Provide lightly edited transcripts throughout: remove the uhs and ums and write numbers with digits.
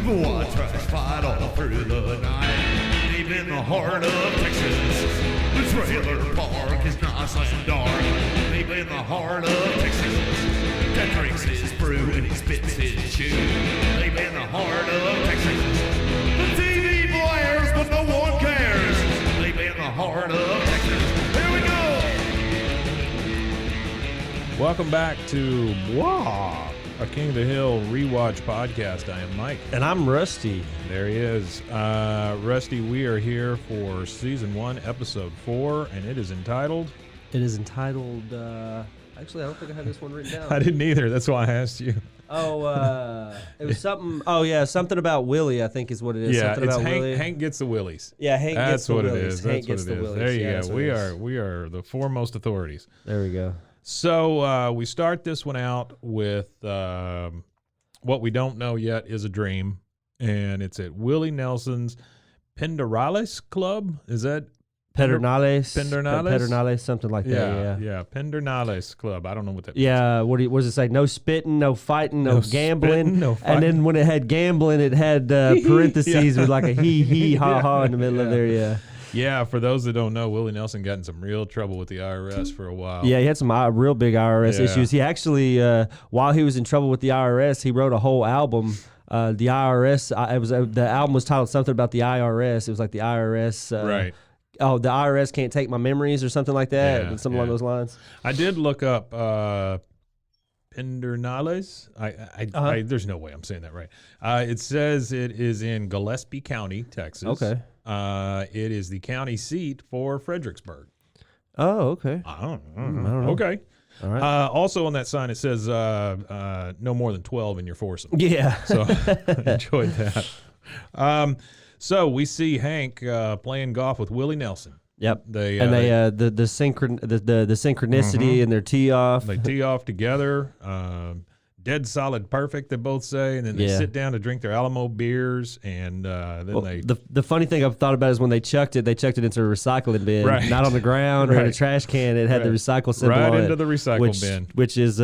Watch us fight all through the night, deep in the heart of Texas. The trailer park is nice and dark, deep in the heart of Texas. That drinks his brew and he spits his chew, deep in the heart of Texas. The TV blares, but no one cares, deep in the heart of Texas. Here we go! Welcome back to BWAAA, a King of the Hill Rewatch podcast. I am Mike. And I'm Rusty. There he is. Rusty, we are here for Season 1, Episode 4, and it is entitled... Actually, I don't think I had this one written down. I didn't either. That's why I asked you. It was something... Oh, yeah, something about Willie, I think is what it is. Yeah, something it's about Hank, Willie. Hank gets the willies. Yeah, Hank gets the willies. That's what it is. There you go. We are the foremost authorities. There we go. So we start this one out with what we don't know yet is a dream, and it's at Willie Nelson's Pedernales Club. Is that Pedernales? Pedernales, something like that, yeah. Pedernales Club. I don't know what that means. Yeah, what does it say? No spitting, no fighting, no gambling. Spitting, no fighting. And then when it had gambling, it had parentheses with like a he, ha, ha in the middle of there, yeah. Yeah, for those that don't know, Willie Nelson got in some real trouble with the IRS for a while. Yeah, he had some real big IRS issues. He actually, while he was in trouble with the IRS, he wrote a whole album. The IRS, the album was titled something about the IRS. It was like the IRS. Right. Oh, the IRS can't take my memories or something like that. Yeah, something along those lines. I did look up Pedernales. There's no way I'm saying that right. It says it is in Gillespie County, Texas. Okay. It is the county seat for Fredericksburg. Oh, okay. I don't know. Okay. All right. Also on that sign, it says no more than 12 in your foursome. Yeah. So enjoyed that. So we see Hank playing golf with Willie Nelson. Yep. The synchronicity and their tee off. They tee off together. Dead solid perfect, they both say, and then they sit down to drink their Alamo beers, and then the funny thing I've thought about is when they chucked it into a recycling bin, right. Not on the ground or in a trash can. It had the recycle symbol on it. Right into the recycle bin. Which is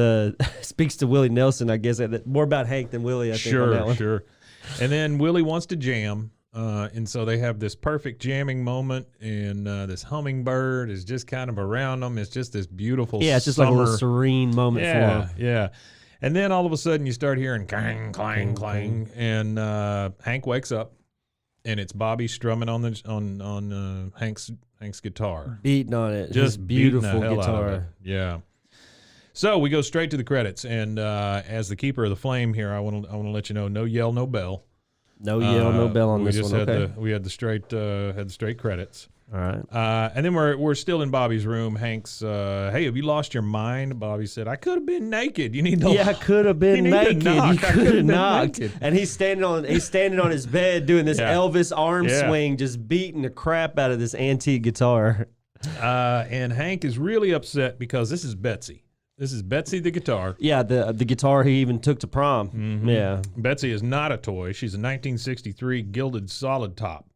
speaks to Willie Nelson, I guess. More about Hank than Willie, I think, on that one. Sure. And then Willie wants to jam, and so they have this perfect jamming moment, and this hummingbird is just kind of around them. It's just this beautiful it's just summer. like a little serene moment for them. Yeah. And then all of a sudden you start hearing clang, clang, clang, and Hank wakes up, and it's Bobby strumming on Hank's guitar, beating on it, just beautiful beating the hell out of it. guitar. Yeah. So we go straight to the credits, and as the keeper of the flame here, I want to let you know, no yell, no bell. No yell, no bell on this one. We had the straight credits. All right. And then we're still in Bobby's room. Hank's, hey, have you lost your mind? Bobby said, I could have been naked. You need to. Yeah, I could have been naked. You could have knocked. Naked. And he's standing on his bed doing this Elvis arm swing, just beating the crap out of this antique guitar. And Hank is really upset because this is Betsy. This is Betsy the guitar. Yeah, the guitar he even took to prom. Mm-hmm. Yeah. Betsy is not a toy. She's a 1963 gilded solid top.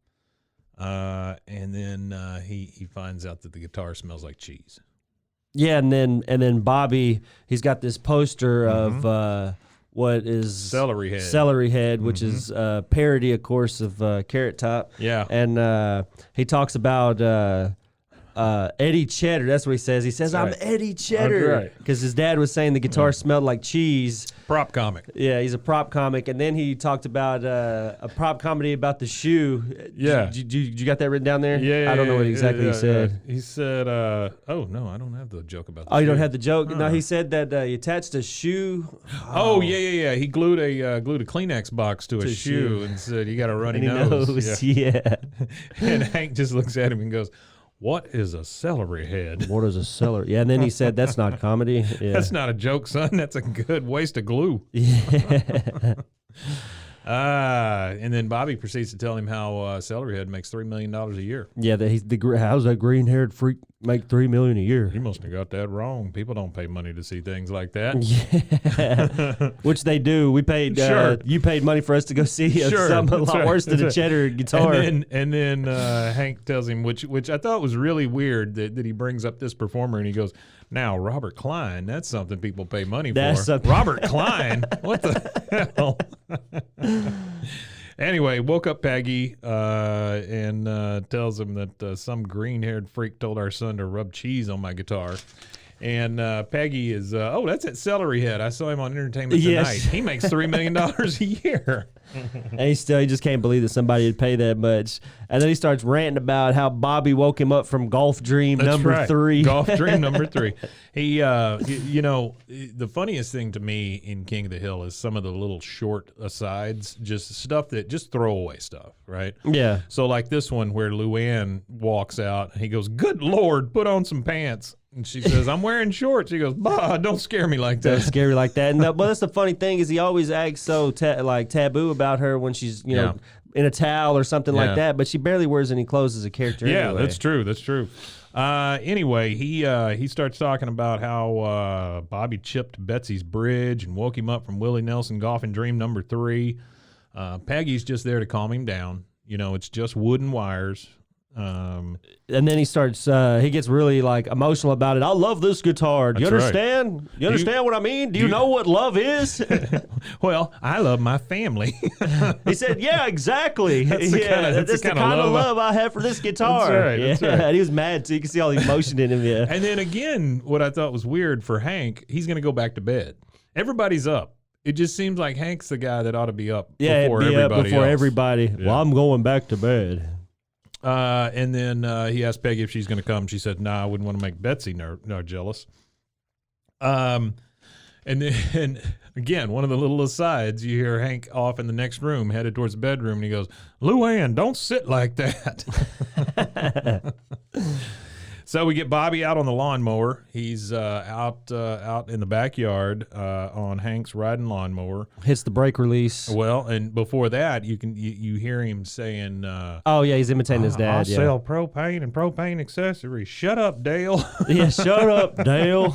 And then he finds out that the guitar smells like cheese. Yeah, and then Bobby, he's got this poster of what is Celery Head, which is a parody, of course, of Carrot Top. Yeah, and he talks about Eddie Cheddar. That's what he says. He says, right. I'm Eddie Cheddar. Because his dad was saying the guitar smelled like cheese. Prop comic. Yeah, he's a prop comic. And then he talked about a prop comedy about the shoe. Yeah. You got that written down there? Yeah. I don't know what exactly he said. He said, oh, no, I don't have the joke about that. Oh, you don't have the joke? No, he said that he attached a shoe. Oh, yeah. He glued a Kleenex box to a shoe and said, you got a runny nose. Yeah. And Hank just looks at him and goes, what is a celery head? What is a celery? Yeah, and then he said, that's not comedy. Yeah. That's not a joke, son. That's a good waste of glue. Yeah. And then Bobby proceeds to tell him how Celery Head makes $3 million a year. Yeah, how's that green-haired freak make $3 million a year? He must have got that wrong. People don't pay money to see things like that. Yeah, which they do. We paid. Sure. You paid money for us to go see Sure, something a that's lot right, worse than that's a right. cheddar guitar. And then Hank tells him, which I thought was really weird that he brings up this performer and he goes, now Robert Klein, that's something people pay money That's for. something- Robert Klein, what the hell? Anyway, woke up Peggy and tells him that some green-haired freak told our son to rub cheese on my guitar. And Peggy is, that's at Celery Head. I saw him on Entertainment Tonight. Yes. He makes $3 million a year. And he just can't believe that somebody would pay that much. And then he starts ranting about how Bobby woke him up from golf dream That's number right. 3. Golf dream number 3. He, the funniest thing to me in King of the Hill is some of the little short asides, just stuff that just throwaway stuff, right? Yeah. So like this one where Luann walks out, and he goes, "Good Lord, put on some pants." And she says, "I'm wearing shorts." He goes, "Bah, don't scare me like So that." scary like that. And but that's the funny thing is he always acts so taboo about her when she's Yeah. in a towel or something Yeah. like that. But she barely wears any clothes as a character. Yeah, anyway. that's true. That's true. Anyway, he starts talking about how Bobby chipped Betsy's bridge and woke him up from Willie Nelson golfing dream number 3. Peggy's just there to calm him down. It's just wood and wires. And then he starts. He gets really like emotional about it. I love this guitar. Do you That's right. understand? You understand what I mean? Do you know what love is? Well, I love my family. He said, "Yeah, exactly. That's the That's the kinda kind of love love I have for this guitar." That's right, that's right. And he was mad too. You can see all the emotion in him. Yeah. And then again, what I thought was weird for Hank, he's going to go back to bed. Everybody's up. It just seems like Hank's the guy that ought to be up before everybody else. everybody. Yeah. Well, I'm going back to bed. And then he asked Peggy if she's going to come. She said, "Nah, I wouldn't want to make Betsy jealous." And then again, one of the little asides, you hear Hank off in the next room, headed towards the bedroom, and he goes, "Luann, don't sit like that." So we get Bobby out on the lawnmower. He's out in the backyard on Hank's riding lawnmower. Hits the brake release. Well, and before that, you hear him saying, Oh yeah, he's imitating his "I dad. Yeah. sell propane and propane accessories. Shut up, Dale." Yeah. Shut up, Dale.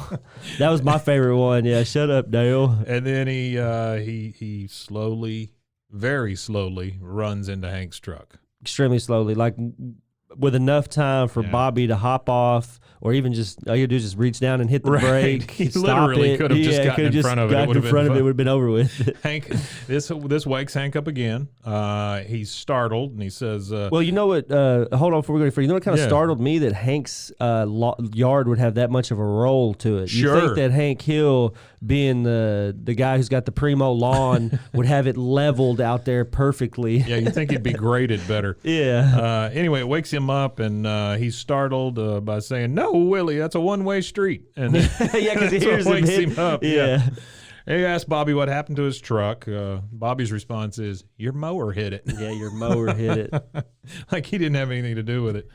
That was my favorite one. Yeah. Shut up, Dale. And then he slowly, very slowly, runs into Hank's truck. Extremely slowly, like with enough time for Yeah. Bobby to hop off, or even just all you do is just reach down and hit the Right. brake. He stop literally it. could have just Yeah, gotten could in have front of it. It gotten would in have front been of it. fun. Would have been over with. Hank, this wakes Hank up again. He's startled and he says, Well, you know what? Hold on before we go any further. You know what kind of Yeah. startled me? That Hank's yard would have that much of a role to it. You Sure. think that Hank Hill, being the guy who's got the primo lawn, would have it leveled out there perfectly. "Yeah, you think he'd be graded better." Yeah. Anyway, it wakes him up and he's startled by saying, "No, Willie, that's a one-way street." And then Yeah, because he that's hears what him wakes hit. him up. Yeah. And he asked Bobby what happened to his truck. Bobby's response is, "Your mower hit it." Yeah, your mower hit it. Like he didn't have anything to do with it.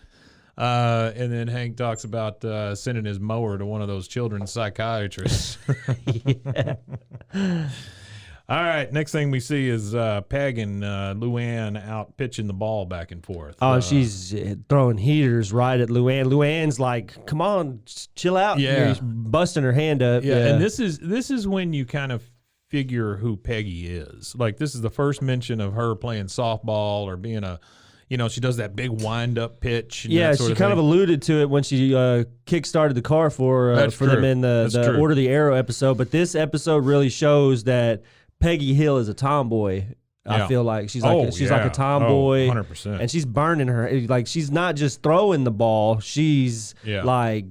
And then Hank talks about sending his mower to one of those children's psychiatrists. All right, next thing we see is Peg and Luann out pitching the ball back and forth. Oh, she's throwing heaters right at Luann. Luann's like, "Come on, chill out." Yeah. She's busting her hand up. Yeah, and this is when you kind of figure who Peggy is. Like this is the first mention of her playing softball or being she does that big wind-up pitch. And Yeah, that sort she of kind thing. of alluded to it when she kick-started the car for That's them true. in That's the true. Order the Arrow episode. But this episode really shows that Peggy Hill is a tomboy. Yeah. I feel like she's like a tomboy, 100%. and she's burning her. Like she's not just throwing the ball; she's Yeah. like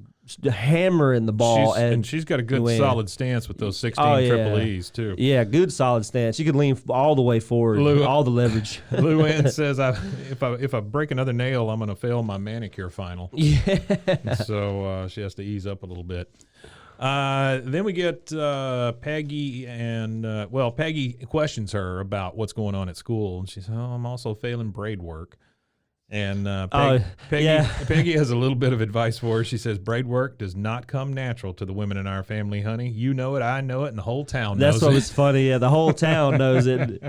hammering the ball. And she's got a good Luann. solid stance with those 16 Oh, yeah. triple E's too. Yeah, good solid stance. She could lean all the way forward, all the leverage. Luann says, "If I break another nail, I'm going to fail my manicure final." Yeah. So she has to ease up a little bit. Then we get Peggy, and Peggy questions her about what's going on at school, and she says, "Oh, I'm also failing braid work." And Oh, Peggy, yeah. Peggy has a little bit of advice for her. She says, braid work does not come natural to the women in our family, honey. You know it, I know it, and the whole town knows That's what it. was funny. Yeah, the whole town knows it.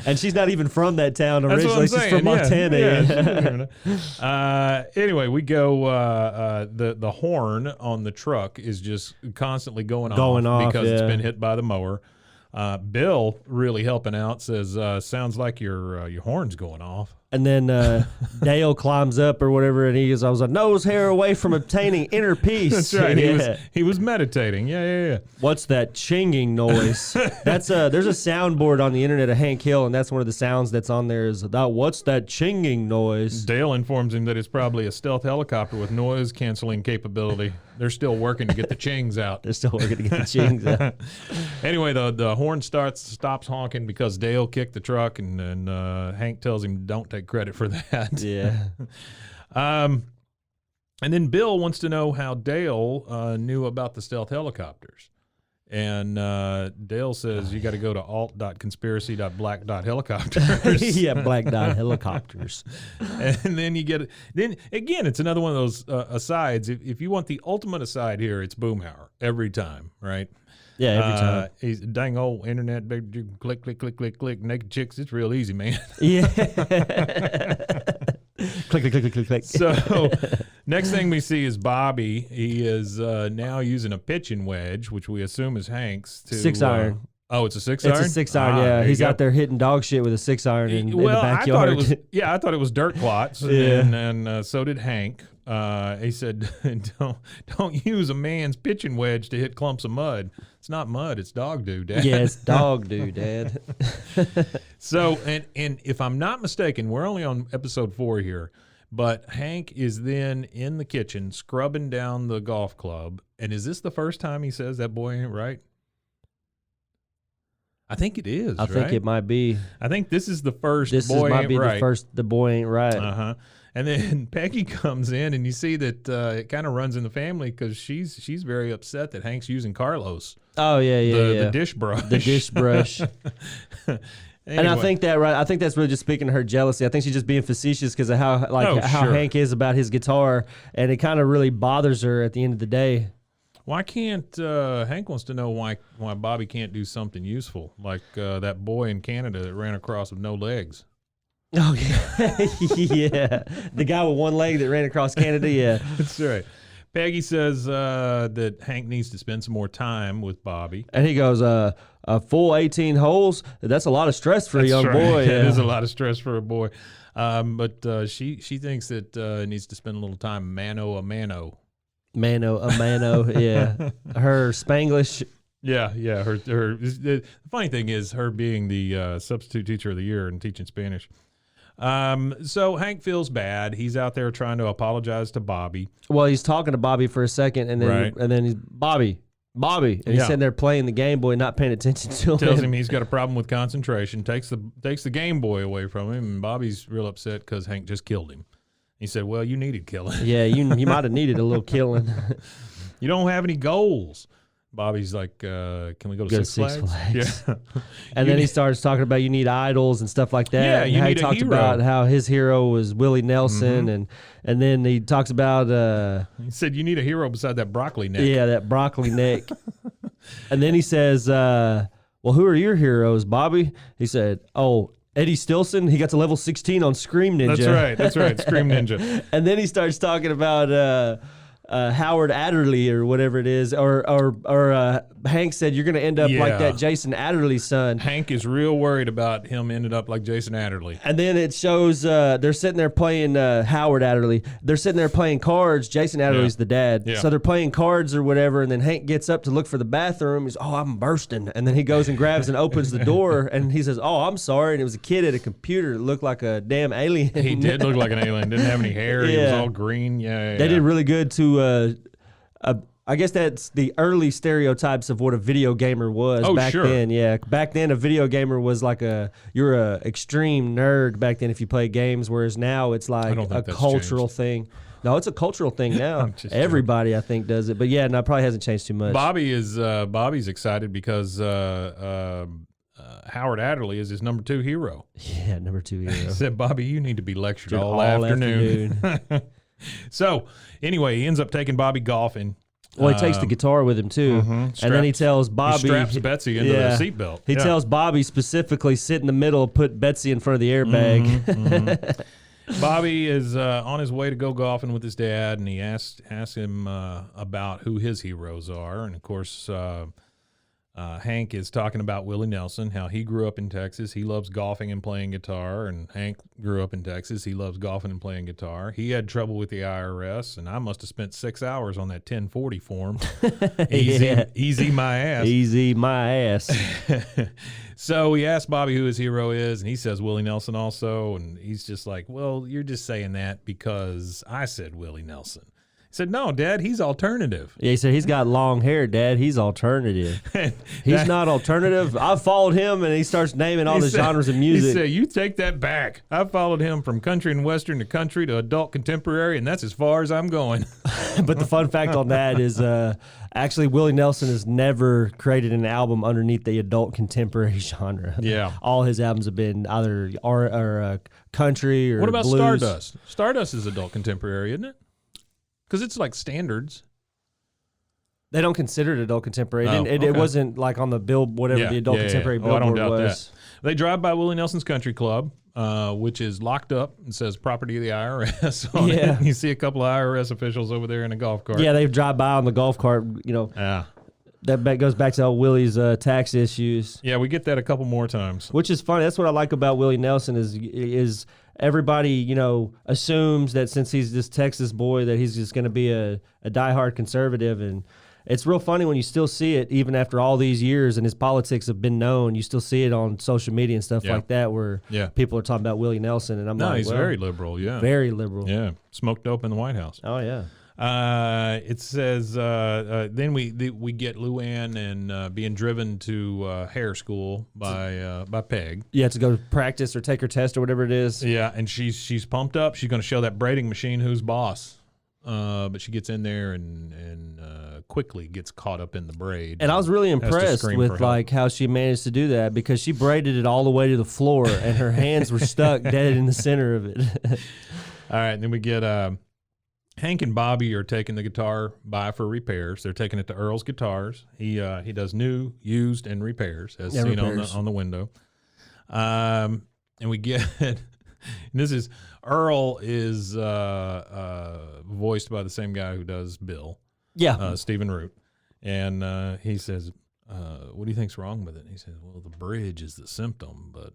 And she's not even from that town That's what I'm originally. She's saying. from Montana. Yeah, she Yeah. doesn't even know. Anyway, we go. The horn on the truck is just constantly going off because it's been hit by the mower. Bill, really helping out, says, "Sounds like your horn's going off." And then Dale climbs up or whatever, and he goes, "I was a nose hair away from obtaining inner peace." That's right. Yeah. He was meditating. Yeah. What's that chinging noise? There's a soundboard on the internet of Hank Hill, and that's one of the sounds that's on there is that. What's that chinging noise? Dale informs him that it's probably a stealth helicopter with noise canceling capability. They're still working to get the chings out. They're still working to get the chings out. Anyway, the horn stops honking because Dale kicked the truck, and Hank tells him don't take credit for that. Yeah. And then Bill wants to know how Dale knew about the stealth helicopters. And Dale says you got to go to alt.conspiracy.black.helicopters. Yeah, black dot helicopters. And then then again, it's another one of those asides. If you want the ultimate aside here, it's Boomhauer every time, right? Yeah, every time. He's dang old internet, baby, click, click, click, click, click, naked chicks. It's real easy, man. Yeah. Click, click, click, click, click, click. So next thing we see is Bobby. He is now using a pitching wedge, which we assume is Hank's. To, 6-iron. Oh, it's a 6-iron? It's a 6-iron, yeah. He's out there hitting dog shit with a 6-iron in the backyard. I thought it was dirt clots, Yeah. and so did Hank. He said, "Don't use a man's pitching wedge to hit clumps of mud. It's not mud; it's dog doo, Dad." Yeah, it's dog doo, Dad. So, and if I'm not mistaken, we're only on episode 4 here, but Hank is then in the kitchen scrubbing down the golf club. And is this the first time he says that boy ain't right? I think it is. I think it might be. I think this is the first. This boy might ain't be right. the first. The boy ain't right. Uh-huh. And then Peggy comes in, and you see that it kind of runs in the family because she's very upset that Hank's using Carlos. Oh yeah. The dish brush. The dish brush. Anyway. And I think that's really just speaking to her jealousy. I think she's just being facetious because of how sure. Hank is about his guitar, and it kind of really bothers her at the end of the day. Why can't Hank wants to know why Bobby can't do something useful like that boy in Canada that ran across with no legs? Oh yeah, the guy with one leg that ran across Canada. Yeah, that's right. Peggy says that Hank needs to spend some more time with Bobby, and he goes, "A full 18 holes. That's a lot of stress for a young boy. It is a lot of stress for a boy." But she thinks that needs to spend a little time mano a mano. Mano a mano. Yeah, her Spanglish. Yeah. The funny thing is her being the substitute teacher of the year and teaching Spanish. So Hank feels bad. He's out there trying to apologize to Bobby. Well, he's talking to Bobby for a second, and then he's Bobby, and he's sitting there playing the Game Boy, not paying attention to him. Tells him he's got a problem with concentration. Takes the Game Boy away from him, and Bobby's real upset because Hank just killed him. He said, "Well, you needed killing." Yeah, you might have needed a little killing. You don't have any goals. Bobby's like, "Can we go to Six Flags?" Yeah. And then he starts talking about you need idols and stuff like that. Yeah, and you how need he a talked hero. about how his hero was Willie Nelson, and then he talks about he said you need a hero beside that broccoli neck. Yeah, that broccoli neck. And then he says, "Well, who are your heroes, Bobby?" He said, "Oh, Eddie Stilson. He got to level 16 on Scream Ninja." That's right, Scream Ninja. And then he starts talking about Howard Adderley or whatever it is, or Hank said you're going to end up like that Jason Adderley son. Hank is real worried about him ending up like Jason Adderley. And then it shows they're sitting there playing Howard Adderley. They're sitting there playing cards. Jason Adderley's the dad. Yeah. So they're playing cards or whatever, and then Hank gets up to look for the bathroom. He's, "Oh, I'm bursting." And then he goes and grabs and opens the door, and he says, "Oh, I'm sorry." And it was a kid at a computer that looked like a damn alien. He did look like an alien. Didn't have any hair. He was all green. Yeah. They did really good to I guess that's the early stereotypes of what a video gamer was back then. Yeah, back then a video gamer was like you're a extreme nerd back then if you play games, whereas now it's like a cultural thing. No, it's a cultural thing now. Everybody, I think, does it. But yeah, no, it probably hasn't changed too much. Bobby's excited because Howard Adderley is his number 2 hero. Yeah, number 2 hero. He said, Bobby, you need to be lectured all afternoon. So, anyway, he ends up taking Bobby golfing. Well, he takes the guitar with him, too. And then he tells Bobby... He straps Betsy into the seatbelt. He tells Bobby specifically, sit in the middle, put Betsy in front of the airbag. Bobby is on his way to go golfing with his dad, and he asks him about who his heroes are. And, of course... Hank is talking about Willie Nelson, how he grew up in Texas. He loves golfing and playing guitar. And Hank grew up in Texas. He loves golfing and playing guitar. He had trouble with the IRS, and I must have spent 6 hours on that 1040 form. Easy my ass. Easy my ass. So he asked Bobby who his hero is, and he says Willie Nelson also. And he's just like, well, you're just saying that because I said Willie Nelson. He said, no, Dad, he's alternative. Yeah, he said, he's got long hair, Dad. He's alternative. He's not alternative. I followed him, and he starts naming all the genres of music. He said, you take that back. I followed him from country and western to country to adult contemporary, and that's as far as I'm going. But the fun fact on that is actually Willie Nelson has never created an album underneath the adult contemporary genre. Yeah. All his albums have been either country or What about blues. Stardust? Stardust is adult contemporary, isn't it? Because it's like standards. They don't consider it adult contemporary. Oh, It wasn't like on the the adult contemporary billboard I don't doubt was. that. They drive by Willie Nelson's Country Club, which is locked up and says property of the IRS on it. And you see a couple of IRS officials over there in a golf cart. Yeah, they drive by on the golf cart, That goes back to old Willie's tax issues. Yeah, we get that a couple more times. Which is funny. That's what I like about Willie Nelson is everybody, assumes that since he's this Texas boy that he's just going to be a diehard conservative. And it's real funny when you still see it even after all these years and his politics have been known. You still see it on social media and stuff like that where people are talking about Willie Nelson. And I'm like, he's very liberal, Very liberal. Yeah, smoked dope in the White House. Oh, yeah. It says then we get Luann and being driven to hair school by Peg. Yeah, to go practice or take her test or whatever it is. Yeah, and she's pumped up. She's going to show that braiding machine who's boss. But she gets in there and quickly gets caught up in the braid. And I was really impressed with how she managed to do that because she braided it all the way to the floor and her hands were stuck dead in the center of it. All right, and then we get Hank and Bobby are taking the guitar by for repairs. They're taking it to Earl's Guitars. He does new, used, and repairs, as seen on the window. And we get, and this is, Earl is voiced by the same guy who does Bill. Yeah. Stephen Root. And he says, what do you think's wrong with it? And he says, well, the bridge is the symptom, but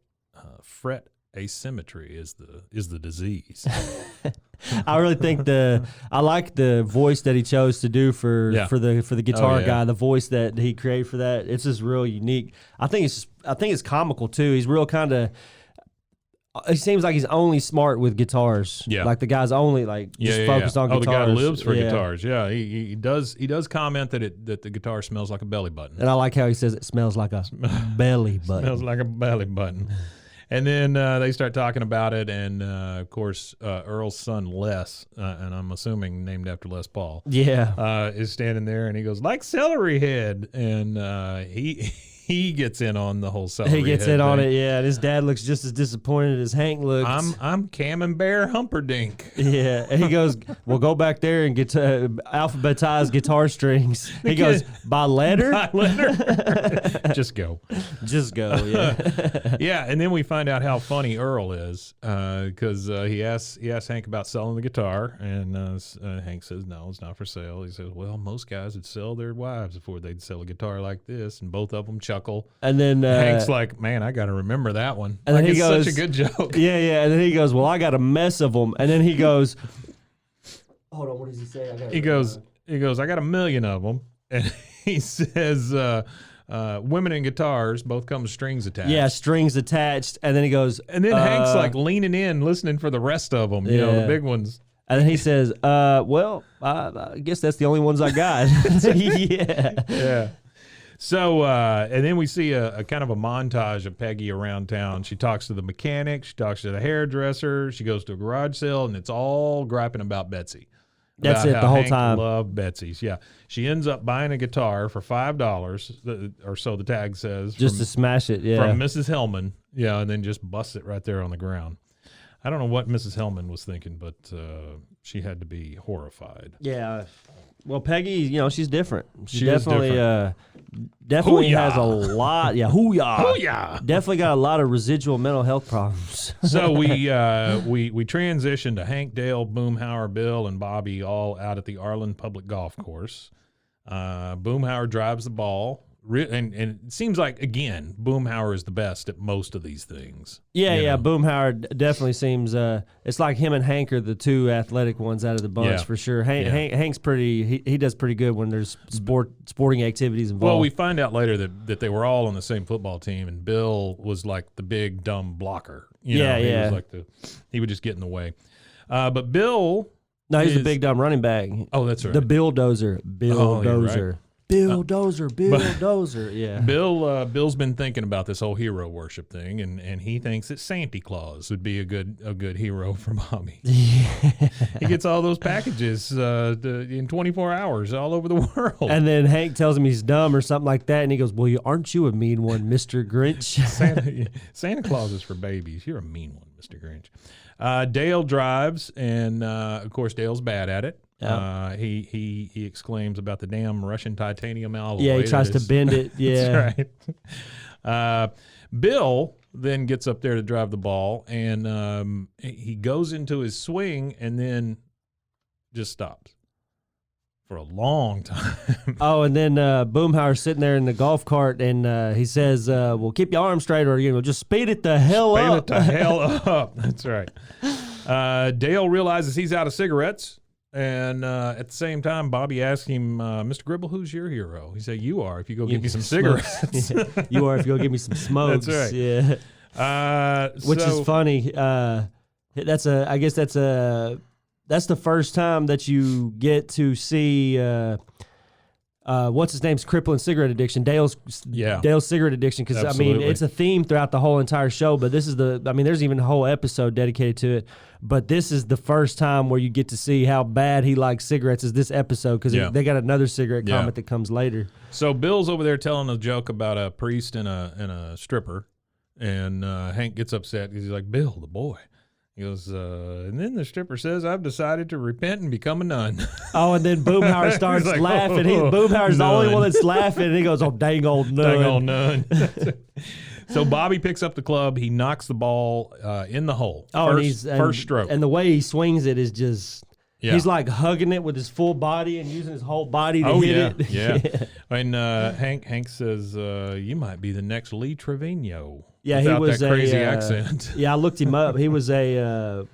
fret asymmetry is the disease. I really think I like the voice that he chose to do for the guitar guy. The voice that he created for that, it's just real unique. I think it's comical too. He's real kind of. It seems like he's only smart with guitars. Yeah, like the guy's only focused on guitars. Oh, the guy lives for guitars. Yeah, he does comment that the guitar smells like a belly button. And I like how he says it smells like a belly button. Smells like a belly button. And then they start talking about it, and of course, Earl's son Les, and I'm assuming named after Les Paul, is standing there, and he goes like celery head, and he gets in on the whole celery. He gets head in thing. on it, yeah. And his dad looks just as disappointed as Hank looks. I'm Camembert Humperdinck. Yeah, and he goes, "Well, go back there and get alphabetize guitar strings." He goes, "By letter." By letter. Just go. Just go. Yeah. Yeah, and then we find out how funny Earl is because he asks Hank about selling the guitar, and Hank says, "No, it's not for sale." He says, "Well, most guys would sell their wives before they'd sell a guitar like this," and both of them chuckle. And then Hank's like, "Man, I got to remember that one." And then he goes, "Such a good joke." Yeah. And then he goes, "Well, I got a mess of them." And then he goes, "Hold on, what does he say?" He goes, "I got a million of them." And he says, "Women and guitars both come with strings attached." Yeah, strings attached. And then he goes, and then Hank's like leaning in, listening for the rest of them. You know, the big ones. And then he says, "Well, I guess that's the only ones I got." Yeah. So, and then we see a kind of a montage of Peggy around town. She talks to the mechanic. She talks to the hairdresser. She goes to a garage sale, and it's all griping about Betsy. That's about it how the whole Hank time. loved Betsy's. Yeah. She ends up buying a guitar for $5 or so the tag says. Just to smash it, yeah. From Mrs. Hellman. Yeah, and then just busts it right there on the ground. I don't know what Mrs. Hellman was thinking, but she had to be horrified. Yeah. Well, Peggy, you know, she's different. She is definitely Hoo-yah. has a lot. Yeah, hoo-yah. Hoo-yah. Definitely got a lot of residual mental health problems. So we transition to Hank, Dale, Boomhauer, Bill, and Bobby all out at the Arlen Public Golf Course. Boomhauer drives the ball. And it seems like, again, Boomhauer is the best at most of these things. Yeah. Boomhauer definitely seems. It's like him and Hank are the two athletic ones out of the bunch for sure. Hank's pretty. He does pretty good when there's sporting activities involved. Well, we find out later that they were all on the same football team, and Bill was like the big dumb blocker. He was like he would just get in the way. But Bill. No, he's the big dumb running back. Oh, that's right. The Bill-dozer. Bill-dozer. Right. Bill Dozer, yeah. Bill's been thinking about this whole hero worship thing, and he thinks that Santa Claus would be a good hero for Bobby. Yeah. He gets all those packages in 24 hours all over the world. And then Hank tells him he's dumb or something like that, and he goes, "Well, aren't you a mean one, Mr. Grinch?" Santa Claus is for babies. You're a mean one, Mr. Grinch. Dale drives, and of course Dale's bad at it. Yep. He exclaims about the damn Russian titanium alloy. Yeah, he tries to bend it. Yeah, that's right. Bill then gets up there to drive the ball, and he goes into his swing and then just stops for a long time. Oh, and then Boomhauer's sitting there in the golf cart, and he says, "Well, keep your arms straight, or just speed it the hell up." Speed it the hell up. That's right. Dale realizes he's out of cigarettes. And at the same time, Bobby asked him, Mr. Gribble, who's your hero? He said, "You are if you go get me some cigarettes." You are if you go get me some smokes. That's right. Yeah. Which is funny. I guess that's the first time that you get to see what's his name's crippling cigarette addiction, Dale's cigarette addiction, because I mean it's a theme throughout the whole entire show, but this is there's even a whole episode dedicated to it, but this is the first time where you get to see how bad he likes cigarettes is this episode, because they got another cigarette comment that comes later. So Bill's over there telling a joke about a priest and a stripper, and Hank gets upset because he's like, "Bill, the boy." He goes, and then the stripper says, "I've decided to repent and become a nun." Oh, and then Boomhauer starts like, laughing. Boomhauer's the only one that's laughing, and he goes, "Oh, dang old nun." Dang old nun. So Bobby picks up the club. He knocks the ball in the hole. First stroke. And the way he swings it is just... Yeah. He's like hugging it with his full body and using his whole body to hit it. Yeah. And Hank says, "You might be the next Lee Trevino." Yeah, he was that crazy accent. Yeah, I looked him up. He was I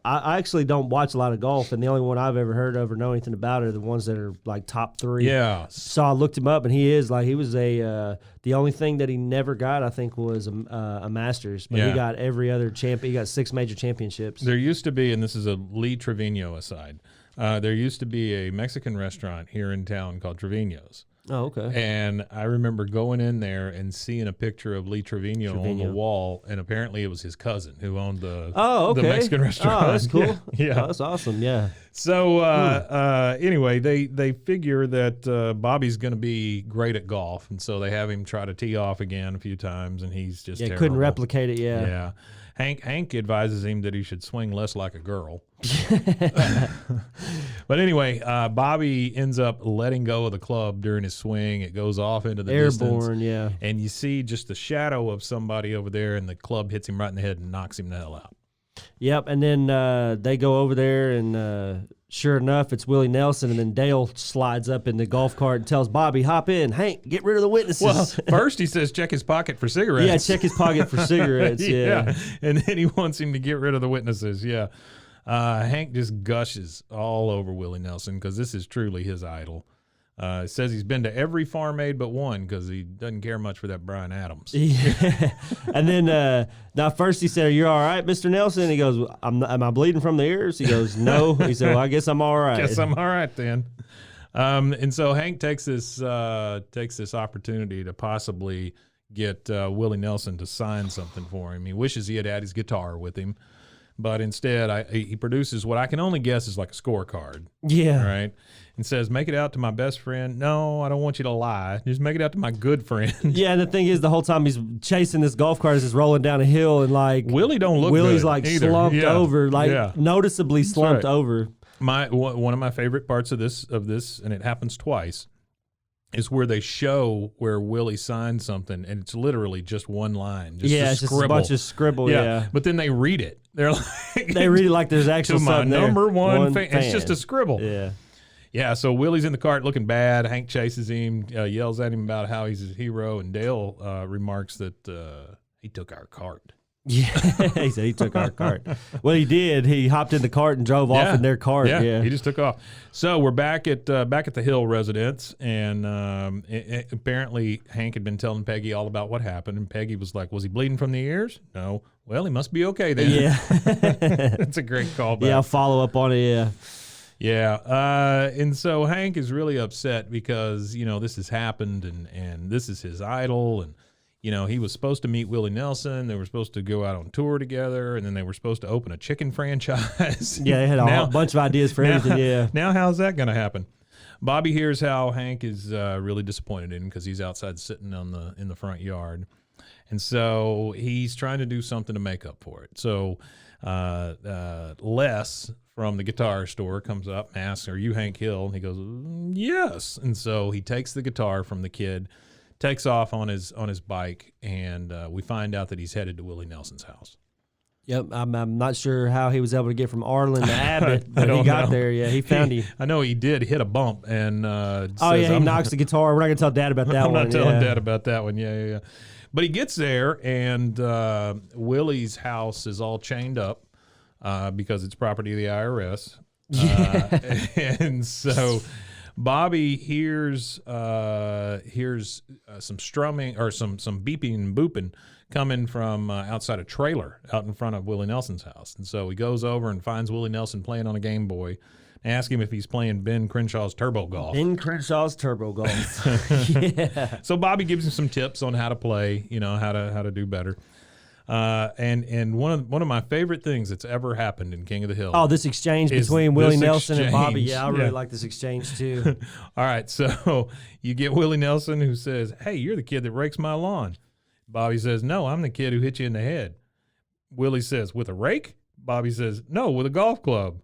actually don't watch a lot of golf, and the only one I've ever heard of or know anything about are the ones that are like top 3. Yeah. So I looked him up, and he was the only thing that he never got, I think, was a Masters. But he got every other champion. He got 6 major championships. There used to be, and this is a Lee Trevino aside, there used to be a Mexican restaurant here in town called Trevino's. Oh, okay. And I remember going in there and seeing a picture of Lee Trevino on the wall, and apparently it was his cousin who owned the Mexican restaurant. Oh, that's cool. Yeah. Oh, that's awesome. Yeah. So anyway, they figure that Bobby's going to be great at golf, and so they have him try to tee off again a few times, and he's just terrible. Couldn't replicate it. Yeah. Yeah. Hank advises him that he should swing less like a girl. But anyway, Bobby ends up letting go of the club during his swing. It goes off into the airborne, distance. And you see just the shadow of somebody over there, and the club hits him right in the head and knocks him the hell out. Yep, and then they go over there, and sure enough, it's Willie Nelson, and then Dale slides up in the golf cart and tells Bobby, "Hop in. Hank, get rid of the witnesses." Well, first he says check his pocket for cigarettes. Yeah, check his pocket for cigarettes, yeah. And then he wants him to get rid of the witnesses, Hank just gushes all over Willie Nelson because this is truly his idol. Says he's been to every Farm Aid but one because he doesn't care much for that Bryan Adams. Yeah. And then now first he said, "Are you all right, Mr. Nelson?" He goes, "Am I bleeding from the ears?" He goes, "No." He said, "Well, I guess I'm all right." Guess I'm all right then. And so Hank takes this opportunity to possibly get Willie Nelson to sign something for him. He wishes he had his guitar with him. but instead he produces what I can only guess is like a scorecard. Yeah. Right. And says, make it out to my best friend. No, I don't want you to lie. Just make it out to my good friend. Yeah, and the thing is, the whole time he's chasing this golf cart as it's rolling down a hill, and like Willie don't look Willie's good like either. slumped over, like noticeably slumped over. One of my favorite parts of this, and it happens twice, is where they show where Willie signed something, and it's literally just one line. Just it's just a bunch of scribble. Yeah. But then they read it. They're like, they read it like there's actual to my something number there. one fan. It's just a scribble. Yeah. Yeah, so Willie's in the cart looking bad. Hank chases him, yells at him about how he's his hero, and Dale remarks that he took our cart. Yeah, he said he took our cart. Well, he did. He hopped in the cart and drove off in their cart. Yeah, he just took off. So we're back at the Hill residence, and apparently Hank had been telling Peggy all about what happened, and Peggy was like, "Was he bleeding from the ears? No. Well, he must be okay then." Yeah, that's a great callback. Yeah, I'll follow up on it. Yeah. Yeah, and so Hank is really upset because, this has happened, and this is his idol, and, he was supposed to meet Willie Nelson. They were supposed to go out on tour together, and then they were supposed to open a chicken franchise. Yeah, they had a bunch of ideas for everything, yeah. Now how's that going to happen? Bobby hears how Hank is really disappointed in him because he's outside sitting in the front yard, and so he's trying to do something to make up for it. So Les from the guitar store comes up and asks, "Are you Hank Hill?" And he goes, "Yes." And so he takes the guitar from the kid, takes off on his bike, and we find out that he's headed to Willie Nelson's house. Yep, I'm not sure how he was able to get from Arlen to Abbott, but he got there. Yeah, he found him. I know he did hit a bump, and he knocks the guitar. We're not gonna tell Dad about that one. I'm not telling Dad about that one. Yeah. But he gets there, and Willie's house is all chained up. Because it's property of the IRS. And so Bobby hears some strumming or some beeping and booping coming from outside a trailer out in front of Willie Nelson's house. And so he goes over and finds Willie Nelson playing on a Game Boy, and asks him if he's playing Ben Crenshaw's Turbo Golf. Ben Crenshaw's Turbo Golf. Yeah. So Bobby gives him some tips on how to play, how to do better. And one of my favorite things that's ever happened in King of the Hill. Oh, this exchange between Willie Nelson and Bobby. Yeah, I really like this exchange too. All right, so you get Willie Nelson who says, "Hey, you're the kid that rakes my lawn." Bobby says, "No, I'm the kid who hit you in the head." Willie says, "With a rake?" Bobby says, "No, with a golf club."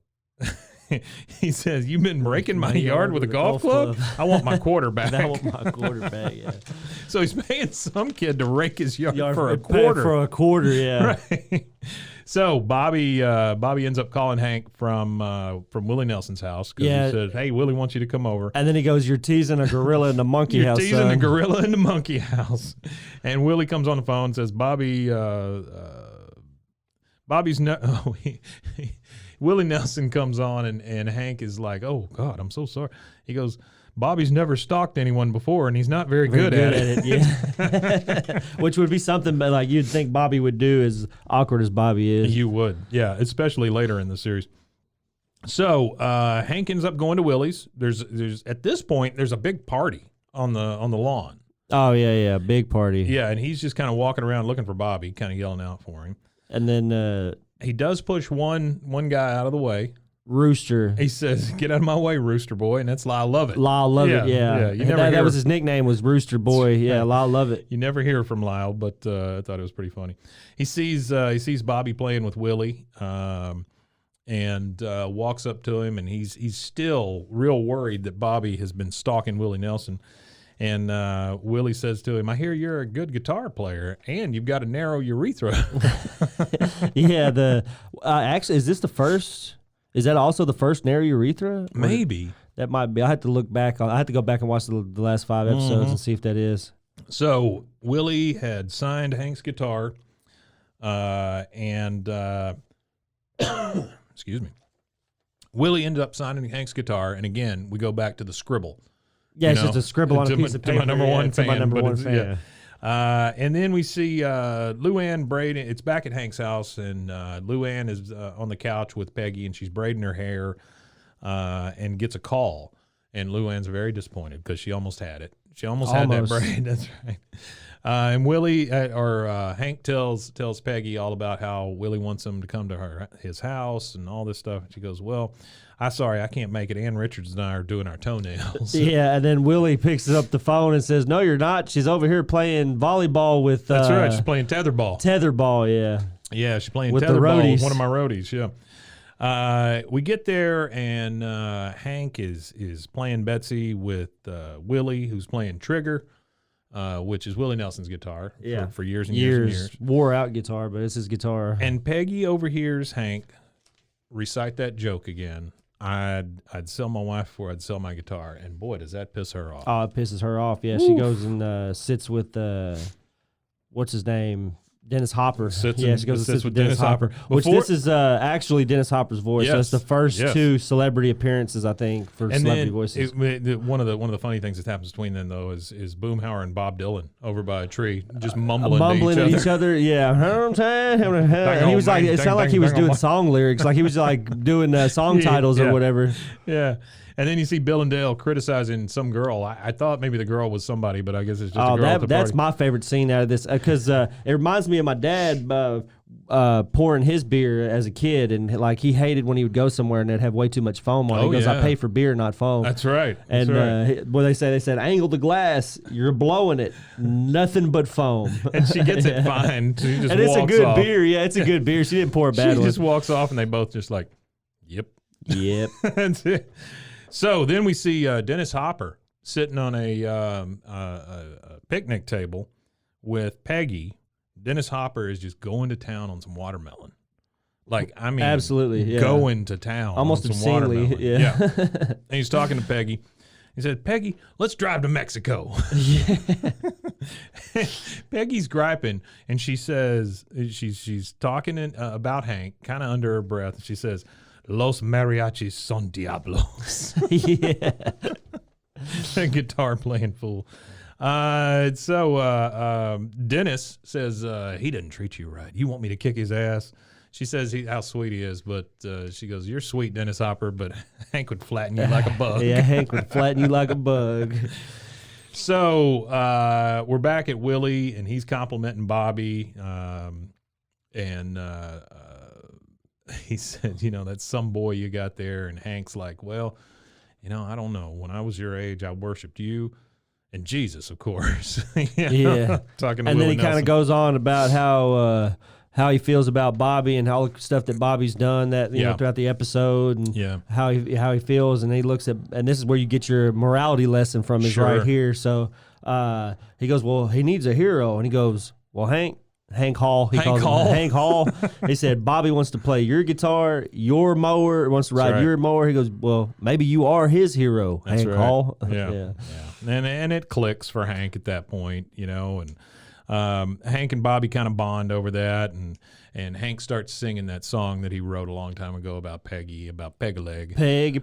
He says, "You've been raking my yard with a golf club? I want my quarter back." I want my quarter back, yeah. So he's paying some kid to rake his yard for a quarter. For a quarter, yeah. Right. So Bobby ends up calling Hank from Willie Nelson's house because he said, "Hey, Willie wants you to come over." And then he goes, "You're teasing a gorilla in the monkey house, You're teasing a gorilla in the monkey house." And Willie comes on the phone and says, Willie Nelson comes on, and Hank is like, "Oh, God, I'm so sorry." He goes, "Bobby's never stalked anyone before, and he's not very good at it." Yeah. Which would be something like you'd think Bobby would do, as awkward as Bobby is. You would, yeah, especially later in the series. So Hank ends up going to Willie's. There's at this point, there's a big party on the lawn. Oh, yeah, big party. Yeah, and he's just kind of walking around looking for Bobby, kind of yelling out for him. And then he does push one guy out of the way. Rooster. He says, "Get out of my way, Rooster Boy," and that's Lyle Lovett. Lyle Lovett, yeah. That was his nickname, was Rooster Boy. Yeah, Lyle Lovett. You never hear from Lyle, but I thought it was pretty funny. He sees Bobby playing with Willie, and walks up to him, and he's still real worried that Bobby has been stalking Willie Nelson. And Willie says to him, "I hear you're a good guitar player, and you've got a narrow urethra." Yeah. Actually, is this the first? Is that also the first narrow urethra? Maybe. That might be. I have to look back. I have to go back and watch the last 5 episodes and see if that is. So Willie had signed Hank's guitar, and excuse me. Willie ended up signing Hank's guitar, and again, we go back to the scribble. Yeah, it's just a scribble on a piece of paper. To my number one fan. My number one fan. Yeah. And then we see Luann braiding. It's back at Hank's house, and Luann is on the couch with Peggy, and she's braiding her hair and gets a call. And Luann's very disappointed because she almost had it. She almost had that braid. That's right. And Willie Hank tells Peggy all about how Willie wants him to come to his house and all this stuff. And she goes, well, I'm sorry, I can't make it. Ann Richards and I are doing our toenails. Yeah, and then Willie picks up the phone and says, no, you're not. She's over here playing volleyball with... That's right. She's playing tetherball. Tetherball, yeah. Yeah, she's playing with tetherball the roadies. with one of my roadies, yeah. We get there, and Hank is playing Betsy with Willie, who's playing Trigger, which is Willie Nelson's guitar for years and years and years. Wore-out guitar, but it's his guitar. And Peggy overhears Hank recite that joke again. I'd sell my wife before I'd sell my guitar, and boy, does that piss her off. Oh, it pisses her off. Yeah, she goes and sits with what's his name? Dennis Hopper. She goes and sits with Dennis Hopper. Which this is actually Dennis Hopper's voice. So it's the first two celebrity appearances, I think, for celebrity voices. One of the funny things that happens between them, though, is Boomhauer and Bob Dylan over by a tree, just mumbling at each other. Yeah. And he was like, it sounded like he was doing song lyrics, like he was like doing song titles or whatever. Yeah. And then you see Bill and Dale criticizing some girl. I thought maybe the girl was somebody, but I guess it's just a girl at the that's party. my favorite scene out of this because it reminds me of my dad pouring his beer as a kid, and like he hated when he would go somewhere and they'd have way too much foam on it. He goes, I pay for beer, not foam. That's right. And what they said, angle the glass, you're blowing it, nothing but foam. And she gets it fine. She just and it's a good off. beer. Yeah, it's a good beer. She didn't pour a bad one. She just walks off, and they both just like, yep. That's it. So then we see Dennis Hopper sitting on a picnic table with Peggy. Dennis Hopper is just going to town on some watermelon. Like, I mean, absolutely, going to town almost on some obscenely, watermelon. Yeah. And he's talking to Peggy. He said, Peggy, let's drive to Mexico. Yeah. Peggy's griping, and she says, she's talking about Hank, kind of under her breath. She says, Los mariachis son diablos. Yeah. Guitar playing fool. Dennis says, he didn't treat you right. You want me to kick his ass? She says how sweet he is, but she goes, you're sweet, Dennis Hopper, but Hank would flatten you like a bug. Yeah, Hank would flatten you like a bug. So we're back at Willie, and he's complimenting Bobby, he said, that's some boy you got there. And Hank's like, well, I don't know. When I was your age, I worshiped you and Jesus, of course. Yeah. Talking to and Willie then he kind of goes on about how he feels about Bobby and all the stuff that Bobby's done throughout the episode, and how he feels. And he looks at, and this is where you get your morality lesson from, is right here. So he goes, well, he needs a hero. And he goes, well, Hank Hall. He calls him Hank Hall. He said, Bobby wants to play your guitar, your mower, wants to ride your mower. He goes, well, maybe you are his hero, Hank Hall. Yeah. And it clicks for Hank at that point, and Hank and Bobby kind of bond over that, and Hank starts singing that song that he wrote a long time ago about Peggy, about Peg-a-leg. Peg-a-leg.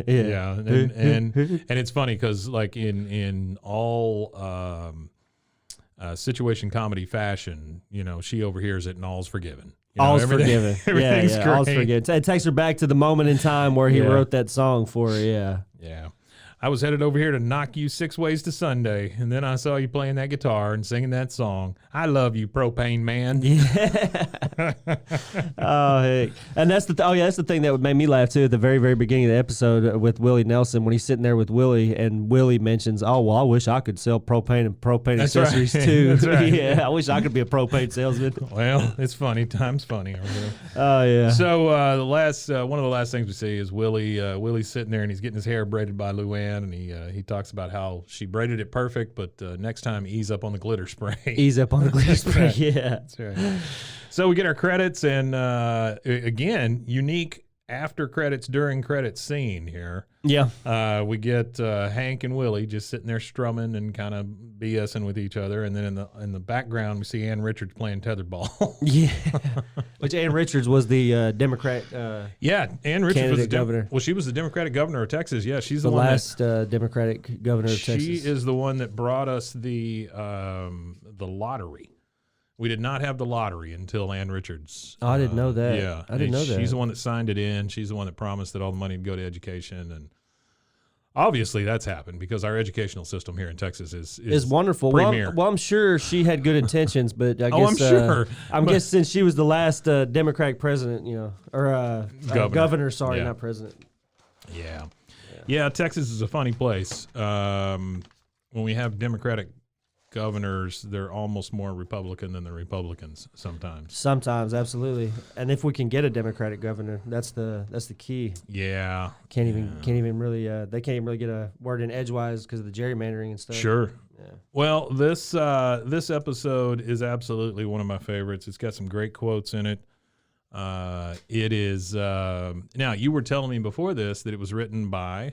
Yeah. And it's funny because like in all situation comedy fashion, she overhears it and all's forgiven. All's forgiven. Everything's great. All's forgiven. It takes her back to the moment in time where he wrote that song for her. Yeah. I was headed over here to knock you 6 ways to Sunday, and then I saw you playing that guitar and singing that song. I love you, propane man. Yeah. Oh, heck. And that's the thing that made me laugh too at the very, very beginning of the episode with Willie Nelson, when he's sitting there with Willie, and Willie mentions, "Oh, well, I wish I could sell propane and propane accessories too." That's right. Yeah, I wish I could be a propane salesman. Well, it's funny. Time's funny over there. Oh yeah. So one of the last things we see is Willie's sitting there and he's getting his hair braided by Luann. And he talks about how she braided it perfect, but next time ease up on the glitter spray. Ease up on the glitter spray, right. Yeah. That's right. So we get our credits, and again, unique after credits during credits scene here. Yeah. We get Hank and Willie just sitting there strumming and kind of BSing with each other, and then in the background we see Ann Richards playing tetherball. Yeah. Which Ann Richards was the Democrat. Ann Richards was the governor. Well, she was the Democratic governor of Texas. Yeah, she's the one last Democratic governor of Texas. She is the one that brought us the lottery. We did not have the lottery until Ann Richards. Oh, I didn't know that. Yeah. I didn't know that. She's the one that signed it in. She's the one that promised that all the money would go to education. And obviously that's happened because our educational system here in Texas is wonderful. Premier. Well, I'm sure she had good intentions, but I guess I'm sure. I guess since she was the last Democratic president, or governor, sorry, Yeah. not president. Yeah, Texas is a funny place. When we have Democratic governors, they're almost more Republican than the Republicans sometimes. Sometimes, absolutely. And if we can get a Democratic governor, that's the key. Yeah. Can't even really they can't even really get a word in edgewise because of the gerrymandering and stuff. Sure. Yeah. Well, this episode is absolutely one of my favorites. It's got some great quotes in it. It is now you were telling me before this that it was written by.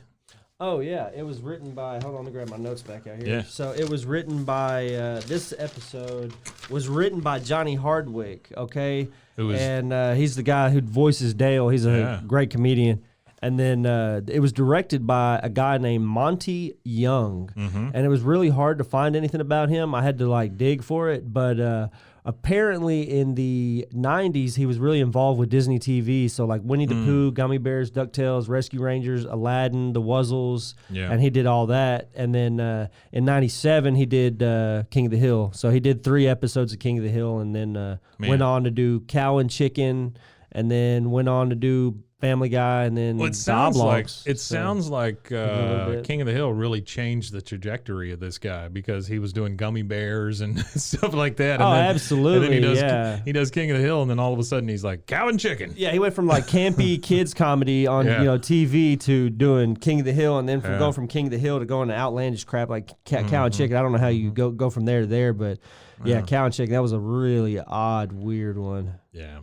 Oh yeah, it was written by. Hold on, let me grab my notes back out here. Yeah. So it was written by. This episode was written by Johnny Hardwick. Okay, and he's the guy who voices Dale. He's a great comedian. And then it was directed by a guy named Monty Young, and it was really hard to find anything about him. I had to dig for it, but apparently in the 90s he was really involved with Disney TV. So Winnie the Pooh, Gummy Bears, DuckTales, Rescue Rangers, Aladdin, The Wuzzles, and he did all that. And then in 97 he did King of the Hill. So he did 3 episodes of King of the Hill, and then went on to do Cow and Chicken, and then went on to do Family Guy, and then it sounds like King of the Hill really changed the trajectory of this guy because he was doing Gummy Bears and stuff like that. And absolutely. And then he does King of the Hill, and then all of a sudden he's like Cow and Chicken. Yeah, he went from campy kids comedy on TV to doing King of the Hill, and then going from King of the Hill to going to outlandish crap like Cow and Chicken. I don't know how you go from there to there, but Cow and Chicken, that was a really odd, weird one. Yeah.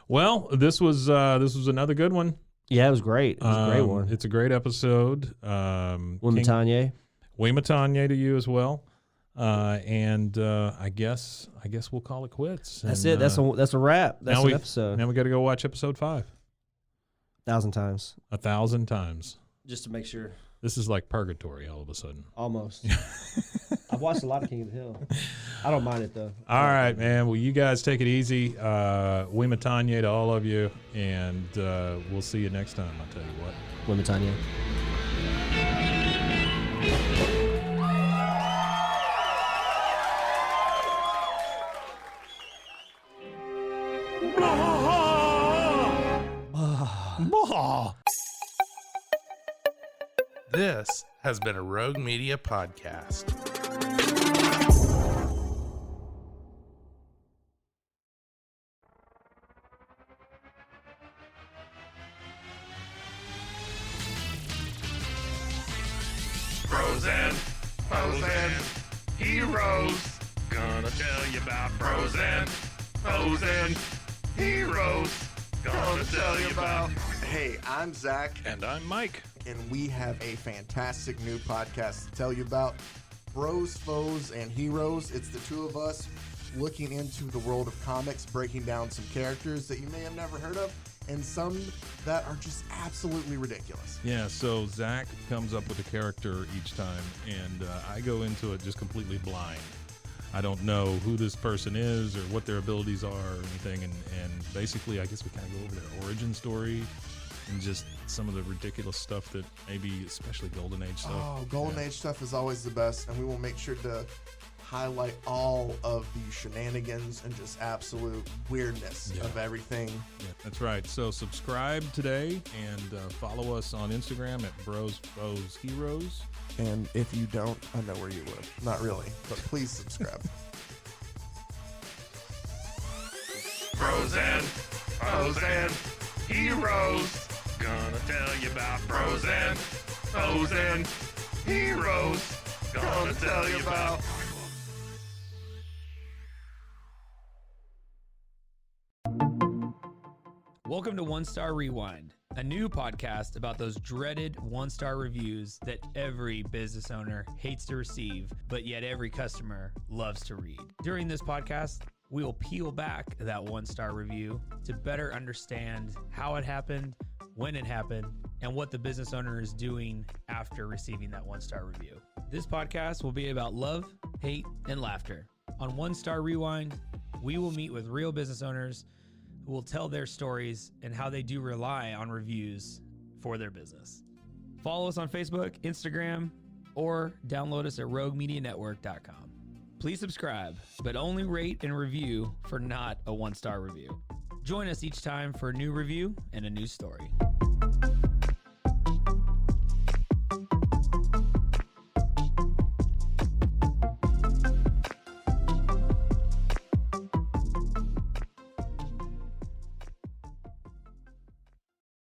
Well, this was another good one. Yeah, it was great. It was a great one. It's a great episode. Wimatanye to you as well. And I guess we'll call it quits. That's it. That's a wrap. That's an episode. Now we got to go watch episode 5. 1,000 times. 1,000 times. Just to make sure. This is like purgatory all of a sudden. Almost. I've watched a lot of King of the Hill. I don't mind it, though. All right, man. Well, you guys take it easy. Wimatanye to all of you, and we'll see you next time, I'll tell you what. Wimatanye. This has been a Rogue Media podcast. Bros and foes and heroes. Gonna tell you about bros and foes and heroes. Gonna tell you about. Hey, I'm Zach. And I'm Mike. And we have a fantastic new podcast to tell you about. Bros, Foes, and Heroes. It's the two of us looking into the world of comics, breaking down some characters that you may have never heard of, and some that are just absolutely ridiculous. Yeah, so Zach comes up with a character each time, and I go into it just completely blind. I don't know who this person is or what their abilities are or anything, and basically I guess we kind of go over their origin story and just some of the ridiculous stuff that maybe, especially Golden Age stuff. Oh, Golden Age stuff is always the best, and we will make sure to highlight all of the shenanigans and just absolute weirdness of everything. Yeah, that's right. So subscribe today and follow us on Instagram at Bros, Foes, Heroes. And if you don't, I know where you live. Not really, but please subscribe. Bros and foes and heroes. Gonna tell you about bros and foes and heroes. Gonna tell you about. Welcome to One Star Rewind, a new podcast about those dreaded one-star reviews that every business owner hates to receive, but yet every customer loves to read. During this podcast, we will peel back that one-star review to better understand how it happened, when it happened, and what the business owner is doing after receiving that one-star review. This podcast will be about love, hate, and laughter. On One Star Rewind, We will meet with real business owners who will tell their stories and how they do rely on reviews for their business. Follow us on Facebook, Instagram, or download us at roguemedianetwork.com. Please subscribe, but only rate and review for not a 1-star review. Join us each time for a new review and a new story.